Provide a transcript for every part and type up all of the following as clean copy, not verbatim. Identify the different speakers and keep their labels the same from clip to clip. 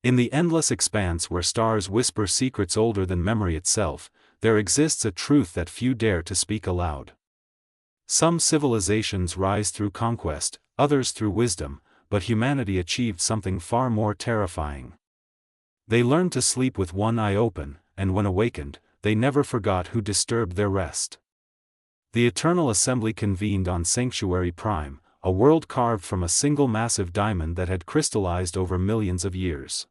Speaker 1: In the endless expanse where stars whisper secrets older than memory itself, there exists a truth that few dare to speak aloud. Some civilizations rise through conquest, others through wisdom, but humanity achieved something far more terrifying. They learned to sleep with one eye open, and when awakened, they never forgot who disturbed their rest. The Eternal Assembly convened on Sanctuary Prime, a world carved from a single massive diamond that had crystallized over millions of years.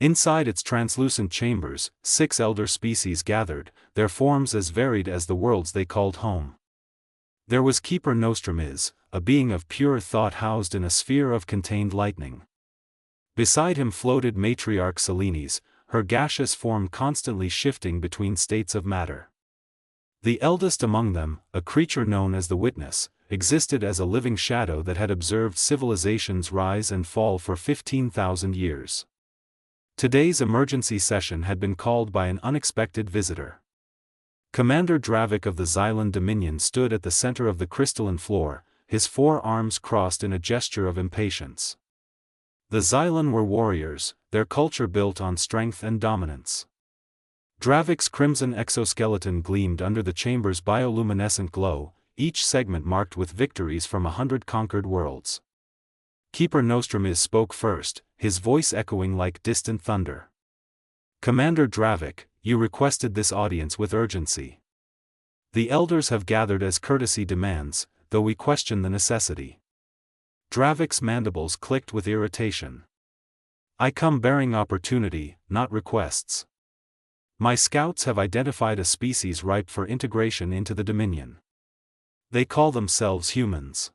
Speaker 1: Inside its translucent chambers, 6 elder species gathered, their forms as varied as the worlds they called home. There was Keeper Nostramiz, a being of pure thought housed in a sphere of contained lightning. Beside him floated Matriarch Selenis, her gaseous form constantly shifting between states of matter. The eldest among them, a creature known as the Witness, existed as a living shadow that had observed civilizations rise and fall for 15,000 years. Today's emergency session had been called by an unexpected visitor. Commander Dravik of the Xylan Dominion stood at the center of the crystalline floor, his 4 arms crossed in a gesture of impatience. The Xylan were warriors, their culture built on strength and dominance. Dravik's crimson exoskeleton gleamed under the chamber's bioluminescent glow, each segment marked with victories from 100 conquered worlds. Keeper Nostramiz spoke first, his voice echoing like distant thunder. Commander Dravik, you requested this audience with urgency. The elders have gathered as courtesy demands, though we question the necessity. Dravik's mandibles clicked with irritation. I come bearing opportunity, not requests. My scouts have identified a species ripe for integration into the Dominion. They call themselves humans.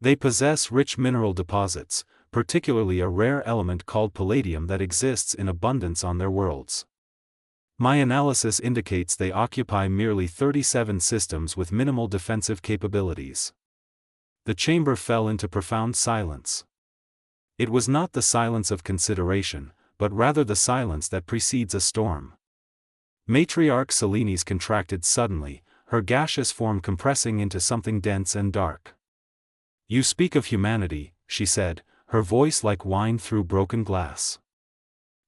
Speaker 1: They possess rich mineral deposits, particularly a rare element called palladium that exists in abundance on their worlds. My analysis indicates they occupy merely 37 systems with minimal defensive capabilities. The chamber fell into profound silence. It was not the silence of consideration, but rather the silence that precedes a storm. Matriarch Selenis contracted suddenly, her gaseous form compressing into something dense and dark. You speak of humanity, she said, her voice like wine through broken glass.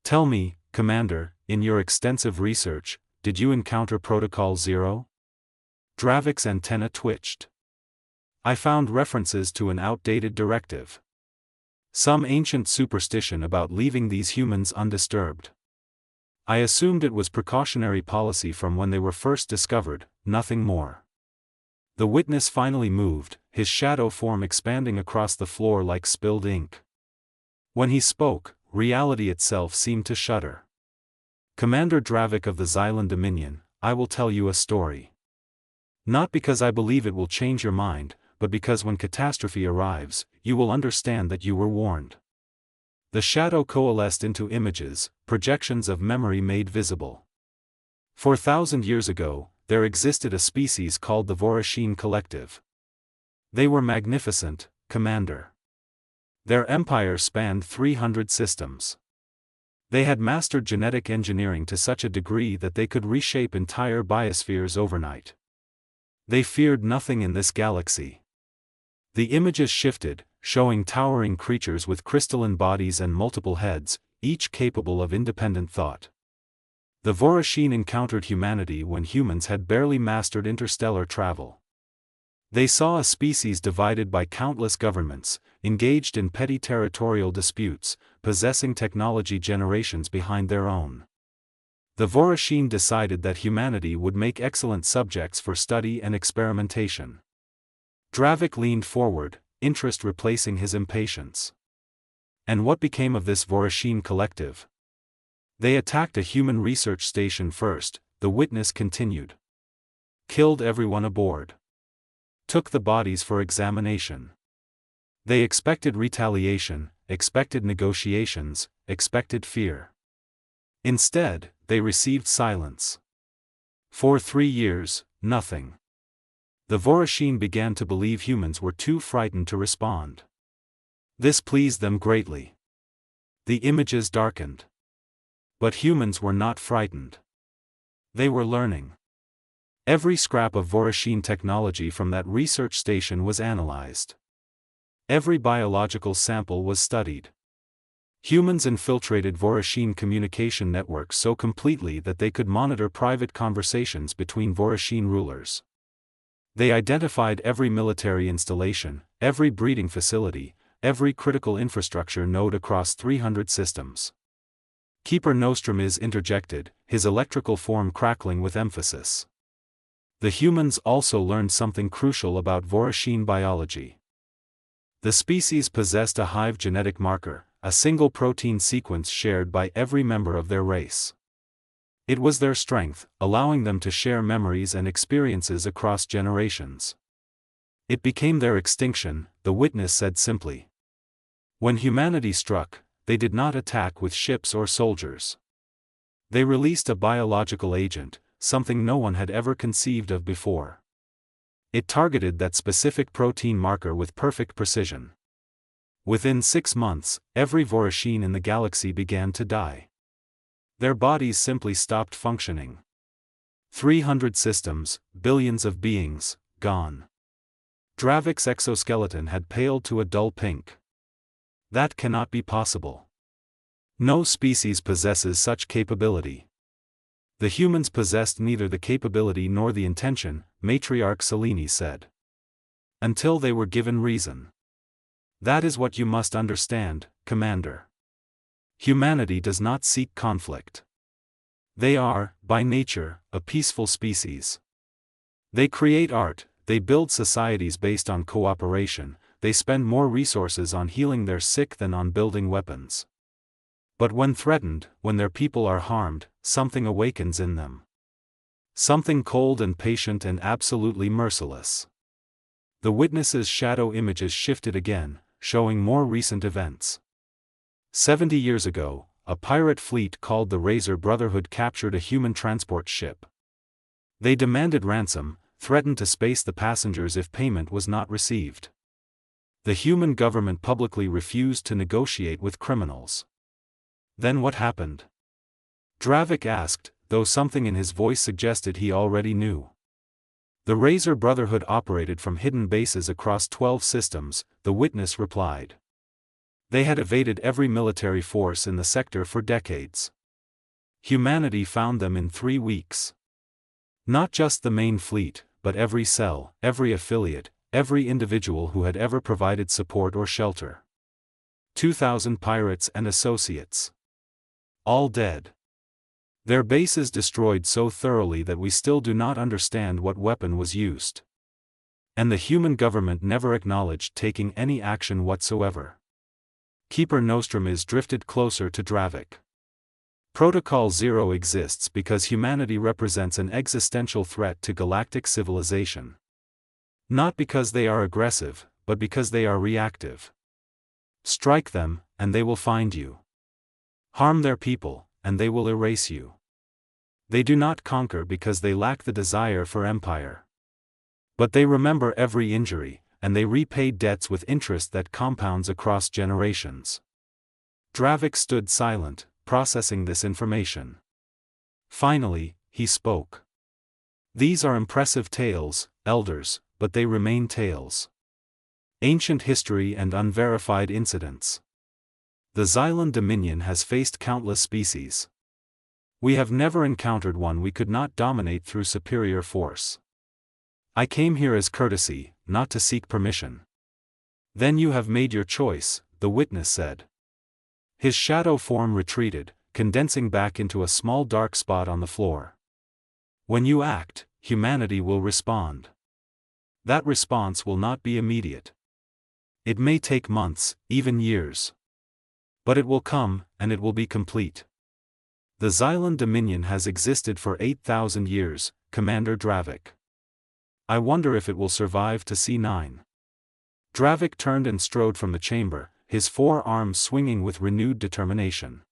Speaker 1: Tell me, Commander, in your extensive research, did you encounter Protocol Zero? Dravik's antenna twitched. I found references to an outdated directive. Some ancient superstition about leaving these humans undisturbed. I assumed it was precautionary policy from when they were first discovered, nothing more. The Witness finally moved, his shadow form expanding across the floor like spilled ink. When he spoke, reality itself seemed to shudder. Commander Dravik of the Xylan Dominion, I will tell you a story. Not because I believe it will change your mind, but because when catastrophe arrives, you will understand that you were warned. The shadow coalesced into images, projections of memory made visible. 4,000 years ago, there existed a species called the Vorasheen Collective. They were magnificent, Commander. Their empire spanned 300 systems. They had mastered genetic engineering to such a degree that they could reshape entire biospheres overnight. They feared nothing in this galaxy. The images shifted, showing towering creatures with crystalline bodies and multiple heads, each capable of independent thought. The Vorasheen encountered humanity when humans had barely mastered interstellar travel. They saw a species divided by countless governments, engaged in petty territorial disputes, possessing technology generations behind their own. The Vorasheen decided that humanity would make excellent subjects for study and experimentation. Dravik leaned forward, interest replacing his impatience. And what became of this Vorasheen collective? They attacked a human research station first, the Witness continued. Killed everyone aboard. Took the bodies for examination. They expected retaliation, expected negotiations, expected fear. Instead, they received silence. For 3 years, nothing. The Vorasheen began to believe humans were too frightened to respond. This pleased them greatly. The images darkened. But humans were not frightened. They were learning. Every scrap of Vorasheen technology from that research station was analyzed. Every biological sample was studied. Humans infiltrated Vorashin communication networks so completely that they could monitor private conversations between Vorashin rulers. They identified every military installation, every breeding facility, every critical infrastructure node across 300 systems. Keeper Nostrum is interjected, his electrical form crackling with emphasis. The humans also learned something crucial about Vorashin biology. The species possessed a hive genetic marker, a single protein sequence shared by every member of their race. It was their strength, allowing them to share memories and experiences across generations. It became their extinction, the witness said simply. When humanity struck, they did not attack with ships or soldiers. They released a biological agent, something no one had ever conceived of before. It targeted that specific protein marker with perfect precision. Within 6 months, every Vorashin in the galaxy began to die. Their bodies simply stopped functioning. 300 systems, billions of beings, gone. Dravik's exoskeleton had paled to a dull pink. That cannot be possible. No species possesses such capability. The humans possessed neither the capability nor the intention, Matriarch Selene said. Until they were given reason. That is what you must understand, Commander. Humanity does not seek conflict. They are, by nature, a peaceful species. They create art, they build societies based on cooperation, they spend more resources on healing their sick than on building weapons. But when threatened, when their people are harmed, something awakens in them. Something cold and patient and absolutely merciless. The witness's shadow images shifted again, showing more recent events. 70 years ago, a pirate fleet called the Razor Brotherhood captured a human transport ship. They demanded ransom, threatened to space the passengers if payment was not received. The human government publicly refused to negotiate with criminals. Then what happened? Dravik asked, though something in his voice suggested he already knew. The Razor Brotherhood operated from hidden bases across 12 systems, the witness replied. They had evaded every military force in the sector for decades. Humanity found them in 3 weeks. Not just the main fleet, but every cell, every affiliate, every individual who had ever provided support or shelter. 2,000 pirates and associates. All dead. Their bases destroyed so thoroughly that we still do not understand what weapon was used. And the human government never acknowledged taking any action whatsoever. Keeper Nostrum is drifted closer to Dravik. Protocol Zero exists because humanity represents an existential threat to galactic civilization. Not because they are aggressive, but because they are reactive. Strike them, and they will find you. Harm their people, and they will erase you. They do not conquer because they lack the desire for empire. But they remember every injury, and they repay debts with interest that compounds across generations. Dravik stood silent, processing this information. Finally, he spoke. These are impressive tales, elders, but they remain tales. Ancient history and unverified incidents. The Xylan Dominion has faced countless species. We have never encountered one we could not dominate through superior force. I came here as courtesy, not to seek permission. Then you have made your choice, the witness said. His shadow form retreated, condensing back into a small dark spot on the floor. When you act, humanity will respond. That response will not be immediate. It may take months, even years. But it will come, and it will be complete. The Xylan Dominion has existed for 8,000 years, Commander Dravik. I wonder if it will survive to see 9. Dravik turned and strode from the chamber, his 4 arms swinging with renewed determination.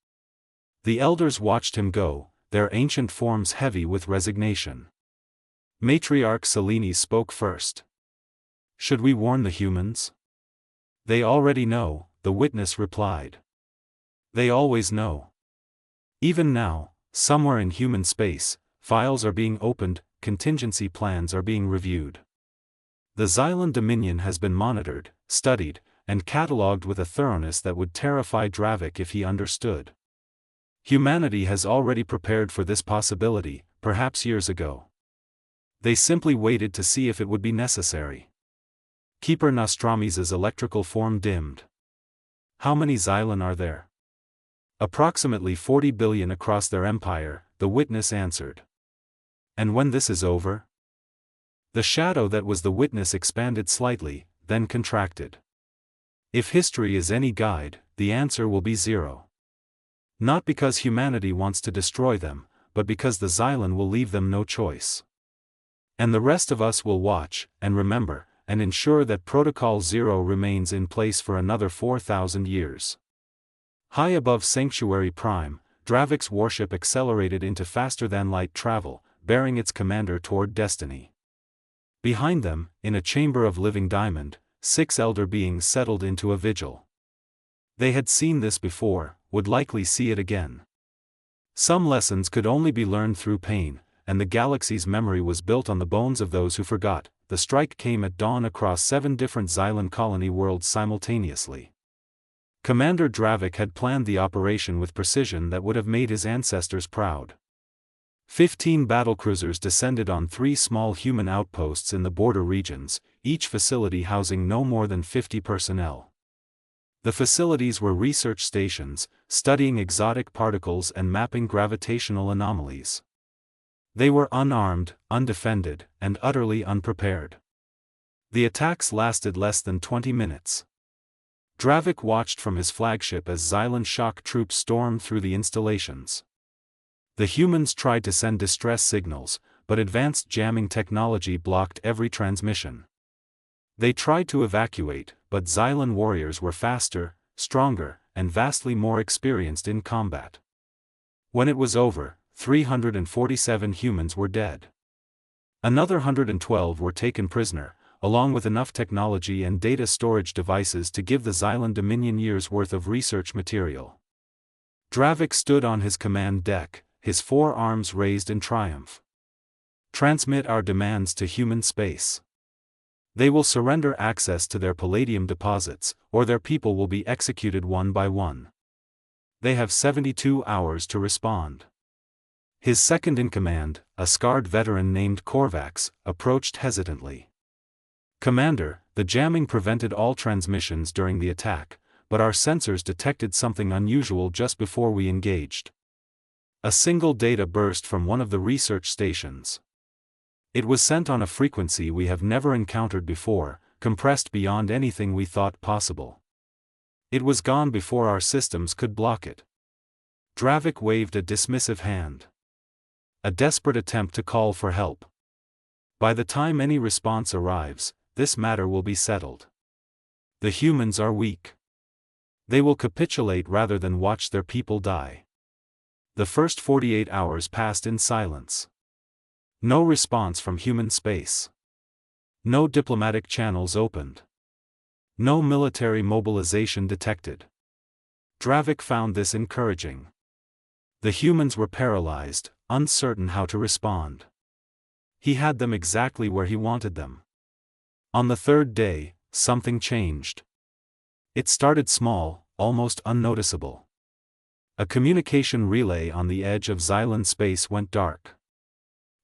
Speaker 1: The elders watched him go, their ancient forms heavy with resignation. Matriarch Selene spoke first. Should we warn the humans? They already know, the witness replied. They always know. Even now, somewhere in human space, files are being opened, contingency plans are being reviewed. The Xylan Dominion has been monitored, studied, and catalogued with a thoroughness that would terrify Dravik if he understood. Humanity has already prepared for this possibility, perhaps years ago. They simply waited to see if it would be necessary. Keeper Nostramis's electrical form dimmed. How many Xylan are there? Approximately 40 billion across their empire, the witness answered. And when this is over? The shadow that was the witness expanded slightly, then contracted. If history is any guide, the answer will be 0. Not because humanity wants to destroy them, but because the Xylan will leave them no choice. And the rest of us will watch, and remember, and ensure that Protocol 0 remains in place for another 4,000 years. High above Sanctuary Prime, Dravik's warship accelerated into faster-than-light travel, bearing its commander toward destiny. Behind them, in a chamber of living diamond, 6 elder beings settled into a vigil. They had seen this before, would likely see it again. Some lessons could only be learned through pain, and the galaxy's memory was built on the bones of those who forgot. The strike came at dawn across 7 different Xylan colony worlds simultaneously. Commander Dravik had planned the operation with precision that would have made his ancestors proud. 15 battlecruisers descended on 3 small human outposts in the border regions, each facility housing no more than 50 personnel. The facilities were research stations, studying exotic particles and mapping gravitational anomalies. They were unarmed, undefended, and utterly unprepared. The attacks lasted less than 20 minutes. Dravik watched from his flagship as Xylan shock troops stormed through the installations. The humans tried to send distress signals, but advanced jamming technology blocked every transmission. They tried to evacuate, but Xylan warriors were faster, stronger, and vastly more experienced in combat. When it was over, 347 humans were dead. Another 112 were taken prisoner, along with enough technology and data storage devices to give the Xylan Dominion years' worth of research material. Dravik stood on his command deck, his 4 arms raised in triumph. Transmit our demands to human space. They will surrender access to their palladium deposits, or their people will be executed one by one. They have 72 hours to respond. His second-in-command, a scarred veteran named Korvax, approached hesitantly. Commander, the jamming prevented all transmissions during the attack, but our sensors detected something unusual just before we engaged. A single data burst from one of the research stations. It was sent on a frequency we have never encountered before, compressed beyond anything we thought possible. It was gone before our systems could block it. Dravik waved a dismissive hand. A desperate attempt to call for help. By the time any response arrives, this matter will be settled. The humans are weak. They will capitulate rather than watch their people die. The first 48 hours passed in silence. No response from human space. No diplomatic channels opened. No military mobilization detected. Dravik found this encouraging. The humans were paralyzed, uncertain how to respond. He had them exactly where he wanted them. On the 3rd day, something changed. It started small, almost unnoticeable. A communication relay on the edge of Xylan space went dark.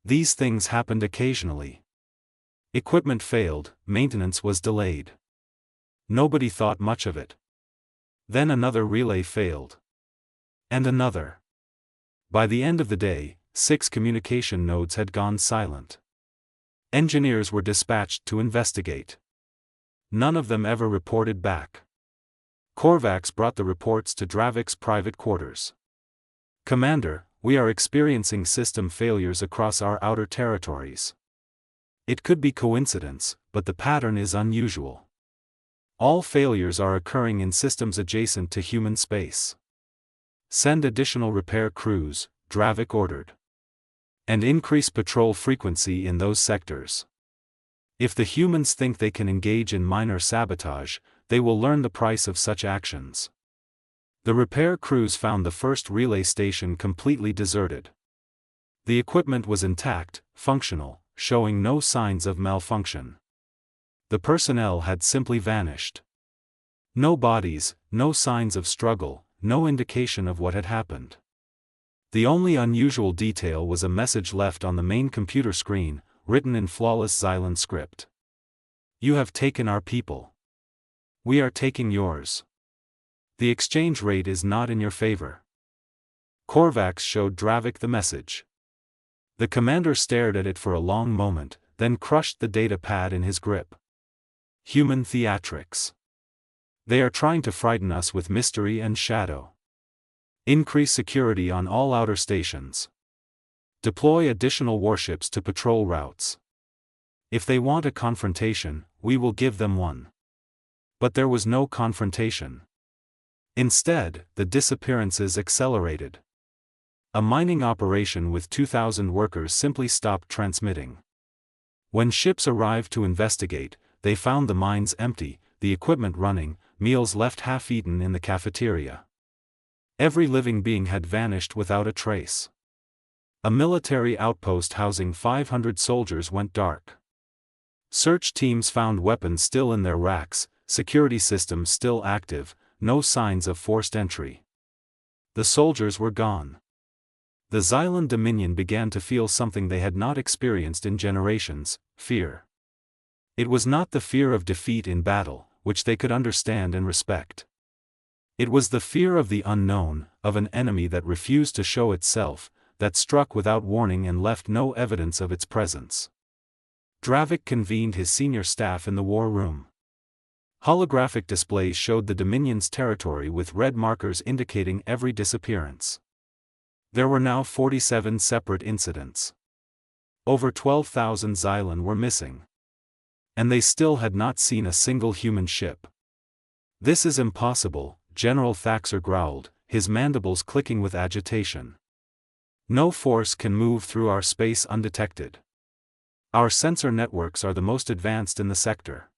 Speaker 1: These things happened occasionally. Equipment failed, maintenance was delayed. Nobody thought much of it. Then another relay failed. And another. By the end of the day, 6 communication nodes had gone silent. Engineers were dispatched to investigate. None of them ever reported back. Korvax brought the reports to Dravik's private quarters. Commander, we are experiencing system failures across our outer territories. It could be coincidence, but the pattern is unusual. All failures are occurring in systems adjacent to human space. Send additional repair crews, Dravik ordered. And increase patrol frequency in those sectors. If the humans think they can engage in minor sabotage, they will learn the price of such actions. The repair crews found the first relay station completely deserted. The equipment was intact, functional, showing no signs of malfunction. The personnel had simply vanished. No bodies, no signs of struggle, no indication of what had happened. The only unusual detail was a message left on the main computer screen, written in flawless Xylan script. You have taken our people. We are taking yours. The exchange rate is not in your favor. Korvax showed Dravik the message. The commander stared at it for a long moment, then crushed the data pad in his grip. Human theatrics. They are trying to frighten us with mystery and shadow. Increase security on all outer stations. Deploy additional warships to patrol routes. If they want a confrontation, we will give them one. But there was no confrontation. Instead, the disappearances accelerated. A mining operation with 2,000 workers simply stopped transmitting. When ships arrived to investigate, they found the mines empty, the equipment running, meals left half-eaten in the cafeteria. Every living being had vanished without a trace. A military outpost housing 500 soldiers went dark. Search teams found weapons still in their racks, security systems still active, no signs of forced entry. The soldiers were gone. The Xylan Dominion began to feel something they had not experienced in generations: fear. It was not the fear of defeat in battle, which they could understand and respect. It was the fear of the unknown, of an enemy that refused to show itself, that struck without warning and left no evidence of its presence. Dravik convened his senior staff in the war room. Holographic displays showed the Dominion's territory with red markers indicating every disappearance. There were now 47 separate incidents. Over 12,000 Xylan were missing. And they still had not seen a single human ship. This is impossible, General Thaxer growled, his mandibles clicking with agitation. No force can move through our space undetected. Our sensor networks are the most advanced in the sector.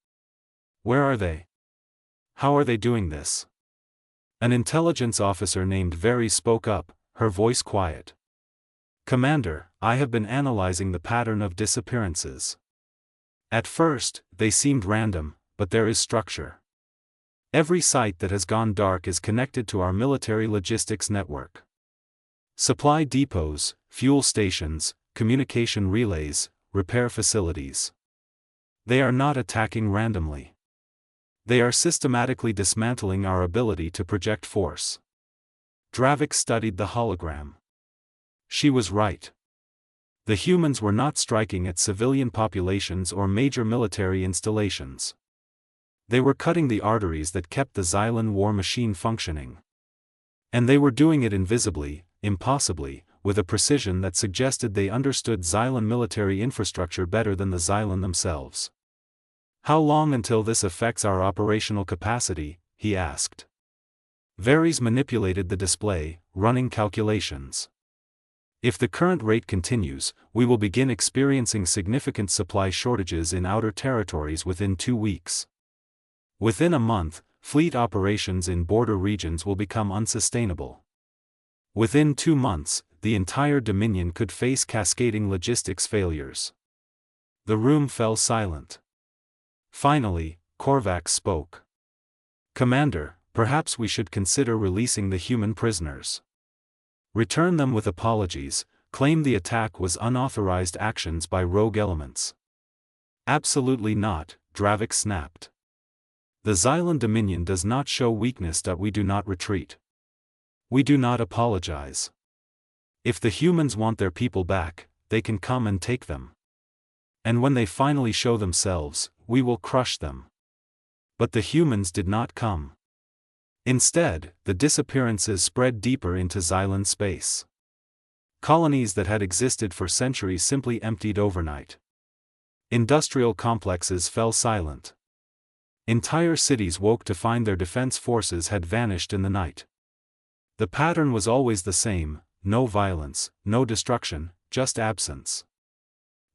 Speaker 1: Where are they? How are they doing this? An intelligence officer named Veri spoke up, her voice quiet. Commander, I have been analyzing the pattern of disappearances. At first, they seemed random, but there is structure. Every site that has gone dark is connected to our military logistics network. Supply depots, fuel stations, communication relays, repair facilities. They are not attacking randomly. They are systematically dismantling our ability to project force. Dravik studied the hologram. She was right. The humans were not striking at civilian populations or major military installations. They were cutting the arteries that kept the Xylan war machine functioning. And they were doing it invisibly, impossibly, with a precision that suggested they understood Xylan military infrastructure better than the Xylan themselves. How long until this affects our operational capacity? He asked. Veres manipulated the display, running calculations. If the current rate continues, we will begin experiencing significant supply shortages in outer territories within 2 weeks. Within a month, fleet operations in border regions will become unsustainable. Within 2 months, the entire Dominion could face cascading logistics failures. The room fell silent. Finally, Korvax spoke. Commander, perhaps we should consider releasing the human prisoners. Return them with apologies, claim the attack was unauthorized actions by rogue elements. Absolutely not, Dravik snapped. The Xylan Dominion does not show weakness that we do not retreat. We do not apologize. If the humans want their people back, they can come and take them. And when they finally show themselves, we will crush them. But the humans did not come. Instead, the disappearances spread deeper into Xylan space. Colonies that had existed for centuries simply emptied overnight. Industrial complexes fell silent. Entire cities woke to find their defense forces had vanished in the night. The pattern was always the same: no violence, no destruction, just absence.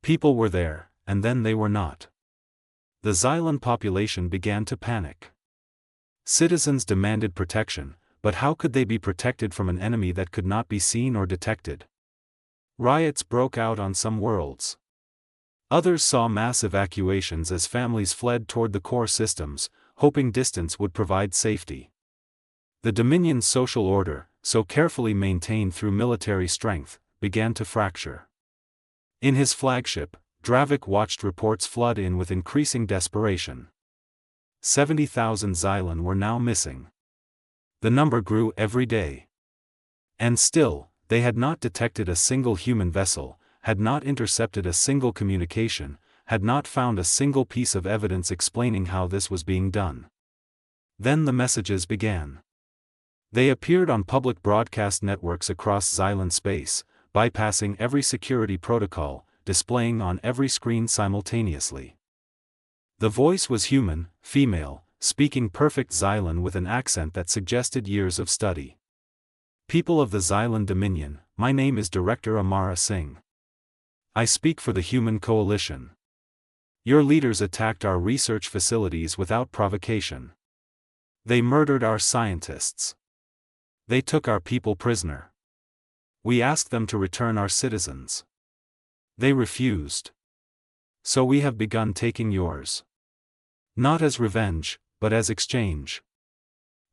Speaker 1: People were there, and then they were not. The Xylan population began to panic. Citizens demanded protection, but how could they be protected from an enemy that could not be seen or detected? Riots broke out on some worlds. Others saw mass evacuations as families fled toward the core systems, hoping distance would provide safety. The Dominion's social order, so carefully maintained through military strength, began to fracture. In his flagship, Dravik watched reports flood in with increasing desperation. 70,000 Xylan were now missing. The number grew every day. And still, they had not detected a single human vessel, had not intercepted a single communication, had not found a single piece of evidence explaining how this was being done. Then the messages began. They appeared on public broadcast networks across Xylan space, bypassing every security protocol, displaying on every screen simultaneously. The voice was human, female, speaking perfect Xylan with an accent that suggested years of study. People of the Xylan Dominion, my name is Director Amara Singh. I speak for the Human Coalition. Your leaders attacked our research facilities without provocation. They murdered our scientists. They took our people prisoner. We asked them to return our citizens. They refused. So we have begun taking yours. Not as revenge, but as exchange.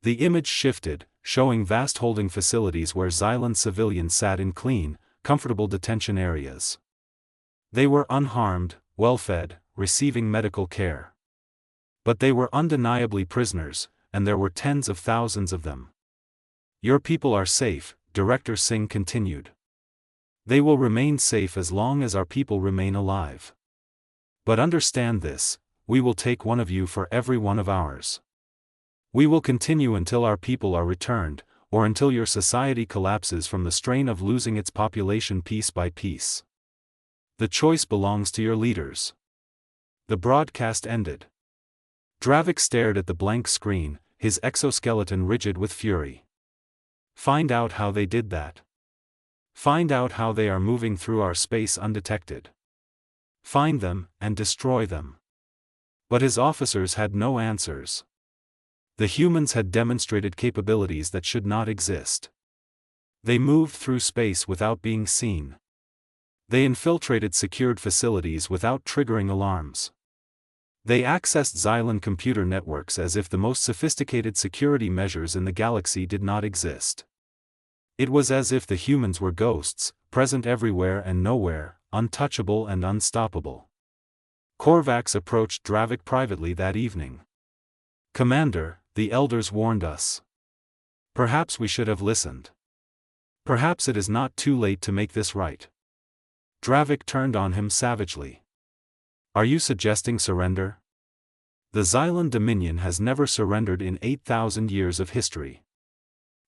Speaker 1: The image shifted, showing vast holding facilities where Xylan civilians sat in clean, comfortable detention areas. They were unharmed, well-fed, receiving medical care. But they were undeniably prisoners, and there were tens of thousands of them. Your people are safe, Director Singh continued. They will remain safe as long as our people remain alive. But understand this, we will take one of you for every one of ours. We will continue until our people are returned, or until your society collapses from the strain of losing its population piece by piece. The choice belongs to your leaders. The broadcast ended. Dravik stared at the blank screen, his exoskeleton rigid with fury. Find out how they did that. Find out how they are moving through our space undetected. Find them, and destroy them. But his officers had no answers. The humans had demonstrated capabilities that should not exist. They moved through space without being seen. They infiltrated secured facilities without triggering alarms. They accessed Xylan computer networks as if the most sophisticated security measures in the galaxy did not exist. It was as if the humans were ghosts, present everywhere and nowhere, untouchable and unstoppable. Korvax approached Dravik privately that evening. Commander, the elders warned us. Perhaps we should have listened. Perhaps it is not too late to make this right. Dravik turned on him savagely. Are you suggesting surrender? The Xylan Dominion has never surrendered in 8,000 years of history.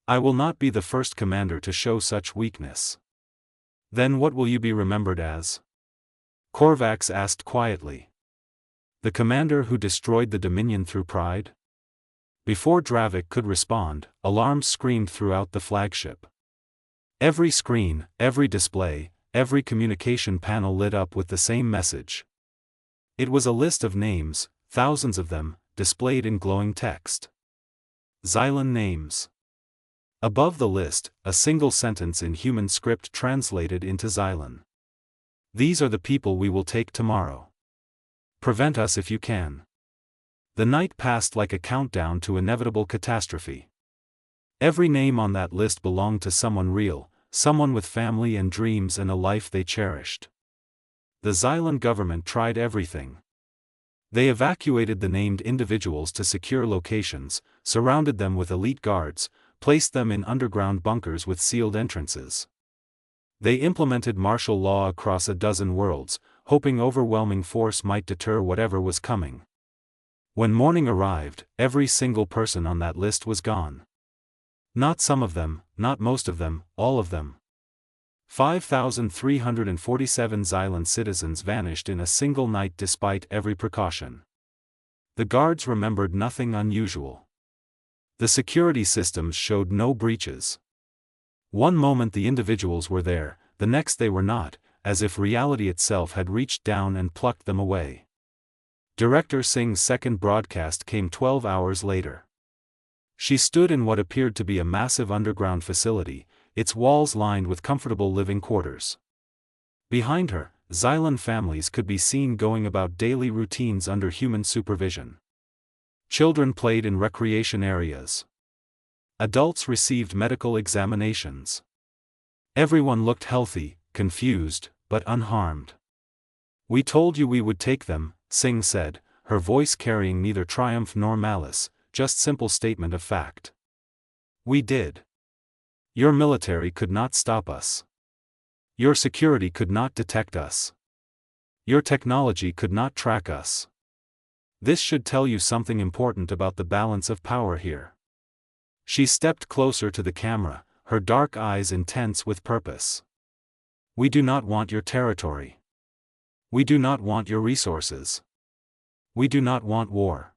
Speaker 1: I will not be the first commander to show such weakness. Then what will you be remembered as? Korvax asked quietly. The commander who destroyed the Dominion through pride? Before Dravik could respond, alarms screamed throughout the flagship. Every screen, every display, every communication panel lit up with the same message. It was a list of names, thousands of them, displayed in glowing text. Xylan names. Above the list, a single sentence in human script translated into Xylan. These are the people we will take tomorrow. Prevent us if you can. The night passed like a countdown to inevitable catastrophe. Every name on that list belonged to someone real, someone with family and dreams and a life they cherished. The Xylan government tried everything. They evacuated the named individuals to secure locations, surrounded them with elite guards, placed them in underground bunkers with sealed entrances. They implemented martial law across a dozen worlds, hoping overwhelming force might deter whatever was coming. When morning arrived, every single person on that list was gone. Not some of them, not most of them, all of them. 5,347 Xylan citizens vanished in a single night despite every precaution. The guards remembered nothing unusual. The security systems showed no breaches. One moment the individuals were there, the next they were not, as if reality itself had reached down and plucked them away. Director Singh's second broadcast came 12 hours later. She stood in what appeared to be a massive underground facility, its walls lined with comfortable living quarters. Behind her, Xylan families could be seen going about daily routines under human supervision. Children played in recreation areas. Adults received medical examinations. Everyone looked healthy, confused, but unharmed. "We told you we would take them," Singh said, her voice carrying neither triumph nor malice, just simple statement of fact. "We did. Your military could not stop us. Your security could not detect us. Your technology could not track us. This should tell you something important about the balance of power here." She stepped closer to the camera, her dark eyes intense with purpose. "We do not want your territory. We do not want your resources. We do not want war.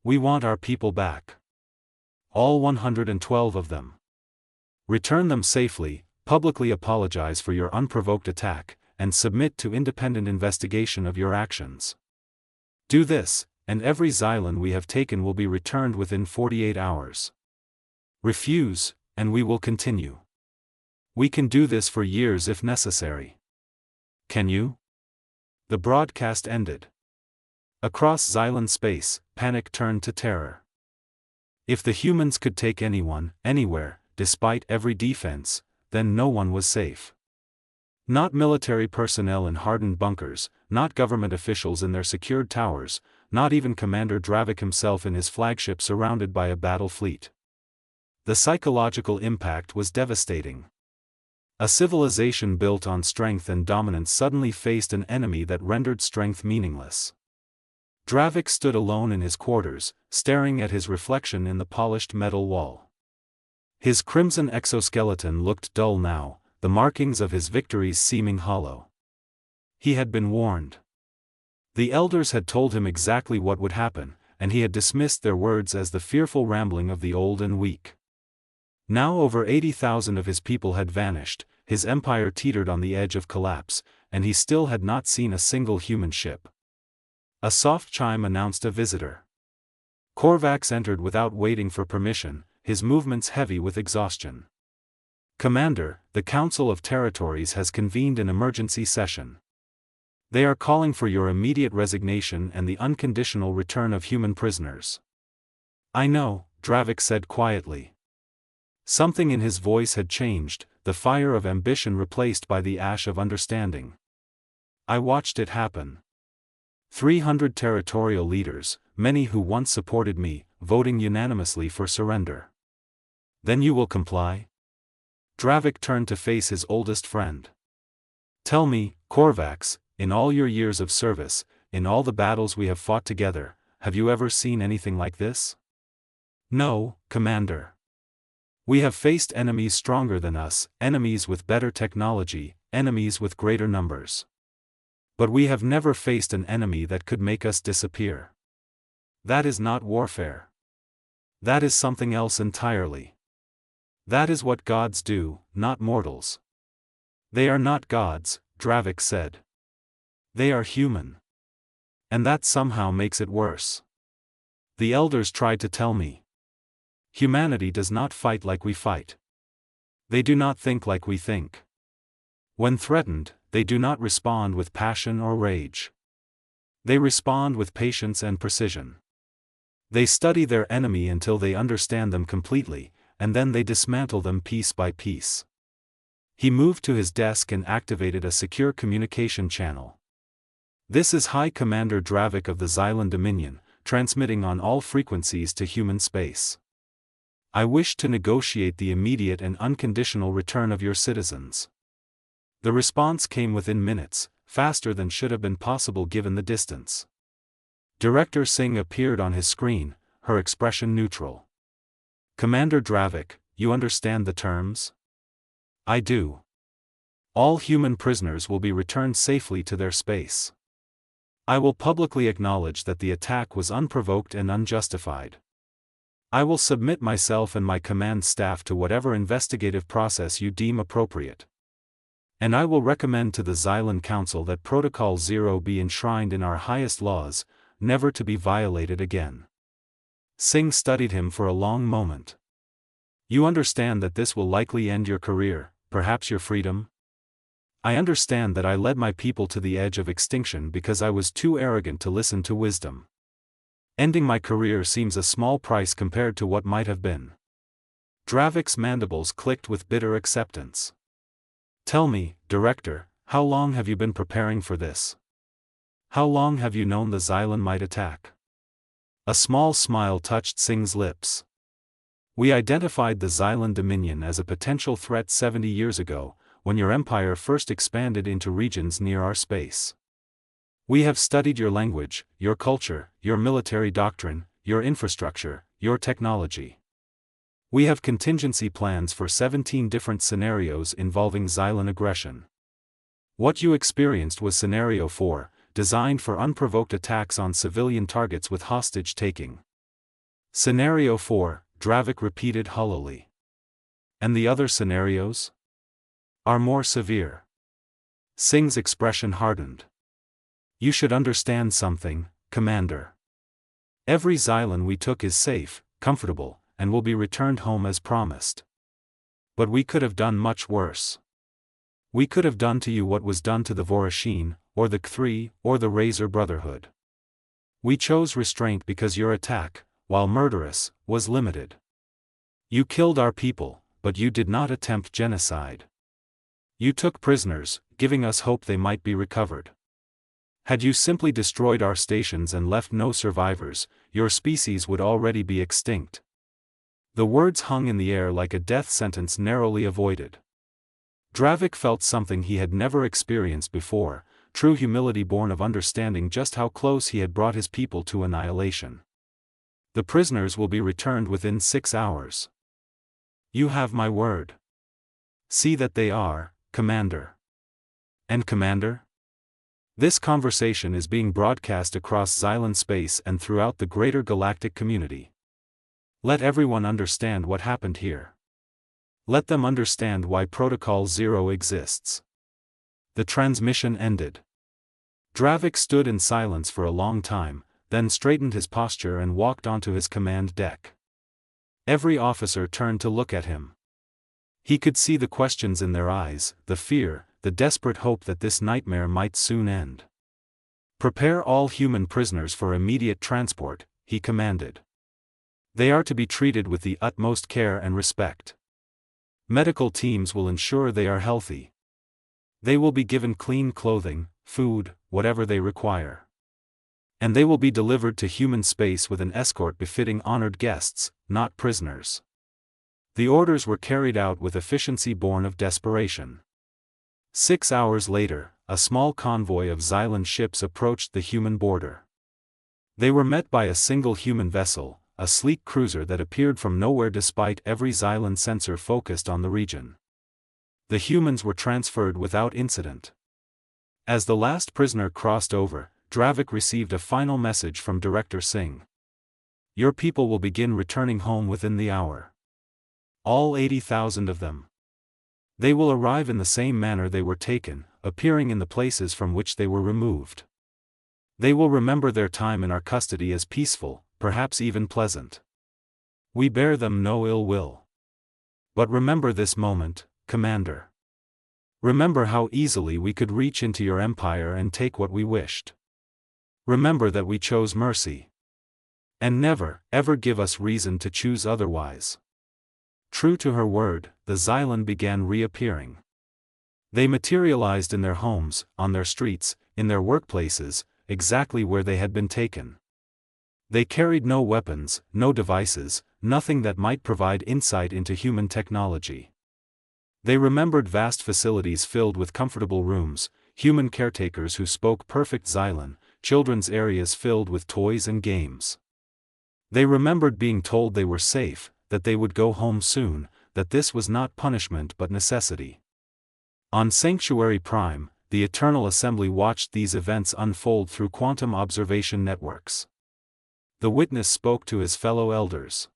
Speaker 1: We want our people back. All 112 of them. Return them safely, publicly apologize for your unprovoked attack, and submit to independent investigation of your actions. Do this, and every Xylan we have taken will be returned within 48 hours. Refuse, and we will continue. We can do this for years if necessary. Can you?" The broadcast ended. Across Xylan space, panic turned to terror. If the humans could take anyone, anywhere, despite every defense, then no one was safe. Not military personnel in hardened bunkers, not government officials in their secured towers, not even Commander Dravik himself in his flagship surrounded by a battle fleet. The psychological impact was devastating. A civilization built on strength and dominance suddenly faced an enemy that rendered strength meaningless. Dravik stood alone in his quarters, staring at his reflection in the polished metal wall. His crimson exoskeleton looked dull now, the markings of his victories seeming hollow. He had been warned. The elders had told him exactly what would happen, and he had dismissed their words as the fearful rambling of the old and weak. Now over 80,000 of his people had vanished, his empire teetered on the edge of collapse, and he still had not seen a single human ship. A soft chime announced a visitor. Korvax entered without waiting for permission, his movements heavy with exhaustion. "Commander, the Council of Territories has convened an emergency session. They are calling for your immediate resignation and the unconditional return of human prisoners." "I know," Dravik said quietly. Something in his voice had changed, the fire of ambition replaced by the ash of understanding. "I watched it happen. 300 territorial leaders, many who once supported me, voting unanimously for surrender. Then you will comply?" Dravik turned to face his oldest friend. "Tell me, Korvax, in all your years of service, in all the battles we have fought together, have you ever seen anything like this?" "No, Commander. We have faced enemies stronger than us, enemies with better technology, enemies with greater numbers. But we have never faced an enemy that could make us disappear. That is not warfare. That is something else entirely. That is what gods do, not mortals." "They are not gods," Dravik said. "They are human. And that somehow makes it worse. The elders tried to tell me. Humanity does not fight like we fight. They do not think like we think. When threatened, they do not respond with passion or rage. They respond with patience and precision. They study their enemy until they understand them completely, and then they dismantle them piece by piece." He moved to his desk and activated a secure communication channel. "This is High Commander Dravik of the Xylan Dominion, transmitting on all frequencies to human space. I wish to negotiate the immediate and unconditional return of your citizens." The response came within minutes, faster than should have been possible given the distance. Director Singh appeared on his screen, her expression neutral. "Commander Dravik, you understand the terms?" "I do. All human prisoners will be returned safely to their space. I will publicly acknowledge that the attack was unprovoked and unjustified. I will submit myself and my command staff to whatever investigative process you deem appropriate. And I will recommend to the Xylan Council that Protocol 0 be enshrined in our highest laws, never to be violated again." Singh studied him for a long moment. "You understand that this will likely end your career, perhaps your freedom?" "I understand that I led my people to the edge of extinction because I was too arrogant to listen to wisdom. Ending my career seems a small price compared to what might have been. Dravik's mandibles clicked with bitter acceptance. Tell me, Director, how long have you been preparing for this? How long have you known the Xylan might attack? A small smile touched Singh's lips. We identified the Xylan Dominion as a potential threat 70 years ago, when your empire first expanded into regions near our space. We have studied your language, your culture, your military doctrine, your infrastructure, your technology. We have contingency plans for 17 different scenarios involving Xylan aggression. What you experienced was Scenario 4, designed for unprovoked attacks on civilian targets with hostage-taking. Scenario 4, Dravik repeated hollowly. And the other scenarios? Are more severe. Singh's expression hardened. You should understand something, Commander. Every Xylan we took is safe, comfortable, and will be returned home as promised. But we could have done much worse. We could have done to you what was done to the Vorashin, or the Kthri, or the Razor Brotherhood. We chose restraint because your attack, while murderous, was limited. You killed our people, but you did not attempt genocide. You took prisoners, giving us hope they might be recovered. Had you simply destroyed our stations and left no survivors, your species would already be extinct. The words hung in the air like a death sentence narrowly avoided. Dravik felt something he had never experienced before, true humility born of understanding just how close he had brought his people to annihilation. The prisoners will be returned within 6 hours. You have my word. See that they are, Commander. And Commander? This conversation is being broadcast across Xylan space and throughout the greater galactic community. Let everyone understand what happened here. Let them understand why Protocol Zero exists. The transmission ended. Dravik stood in silence for a long time, then straightened his posture and walked onto his command deck. Every officer turned to look at him. He could see the questions in their eyes, the fear, the desperate hope that this nightmare might soon end. Prepare all human prisoners for immediate transport, he commanded. They are to be treated with the utmost care and respect. Medical teams will ensure they are healthy. They will be given clean clothing, food, whatever they require. And they will be delivered to human space with an escort befitting honored guests, not prisoners. The orders were carried out with efficiency born of desperation. 6 hours later, a small convoy of Xylan ships approached the human border. They were met by a single human vessel, a sleek cruiser that appeared from nowhere despite every Xylan sensor focused on the region. The humans were transferred without incident. As the last prisoner crossed over, Dravik received a final message from Director Singh. Your people will begin returning home within the hour. All 80,000 of them. They will arrive in the same manner they were taken, appearing in the places from which they were removed. They will remember their time in our custody as peaceful, perhaps even pleasant. We bear them no ill will. But remember this moment, Commander. Remember how easily we could reach into your empire and take what we wished. Remember that we chose mercy. And never, ever give us reason to choose otherwise. True to her word, the Xylan began reappearing. They materialized in their homes, on their streets, in their workplaces, exactly where they had been taken. They carried no weapons, no devices, nothing that might provide insight into human technology. They remembered vast facilities filled with comfortable rooms, human caretakers who spoke perfect Xylan, children's areas filled with toys and games. They remembered being told they were safe, that they would go home soon, that this was not punishment but necessity. On Sanctuary Prime, the Eternal Assembly watched these events unfold through quantum observation networks. The witness spoke to his fellow elders.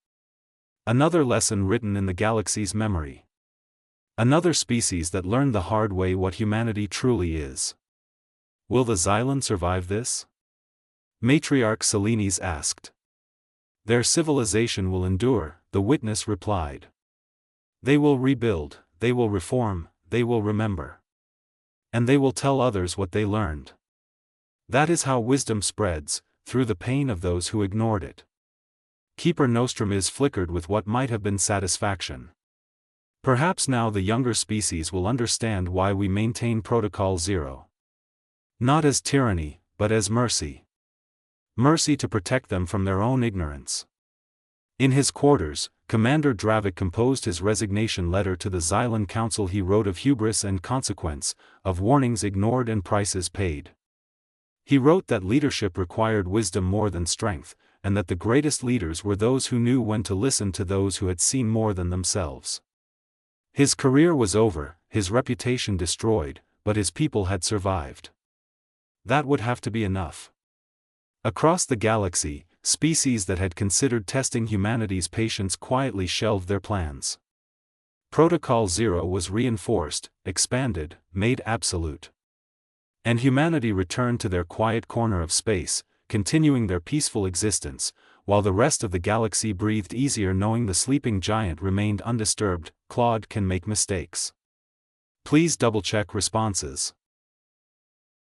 Speaker 1: Another lesson written in the galaxy's memory. Another species that learned the hard way what humanity truly is. Will the Xylan survive this? Matriarch Selenes asked. Their civilization will endure, the witness replied. They will rebuild, they will reform, they will remember. And they will tell others what they learned. That is how wisdom spreads, through the pain of those who ignored it. Keeper Nostrum is flickered with what might have been satisfaction. Perhaps now the younger species will understand why we maintain Protocol Zero. Not as tyranny, but as mercy. Mercy to protect them from their own ignorance. In his quarters, Commander Dravik composed his resignation letter to the Xylan Council. He wrote of hubris and consequence, of warnings ignored and prices paid. He wrote that leadership required wisdom more than strength, and that the greatest leaders were those who knew when to listen to those who had seen more than themselves. His career was over, his reputation destroyed, but his people had survived. That would have to be enough. Across the galaxy, species that had considered testing humanity's patience quietly shelved their plans. Protocol Zero was reinforced, expanded, made absolute. And humanity returned to their quiet corner of space, continuing their peaceful existence, while the rest of the galaxy breathed easier knowing the sleeping giant remained undisturbed. Claude can make mistakes. Please double-check responses.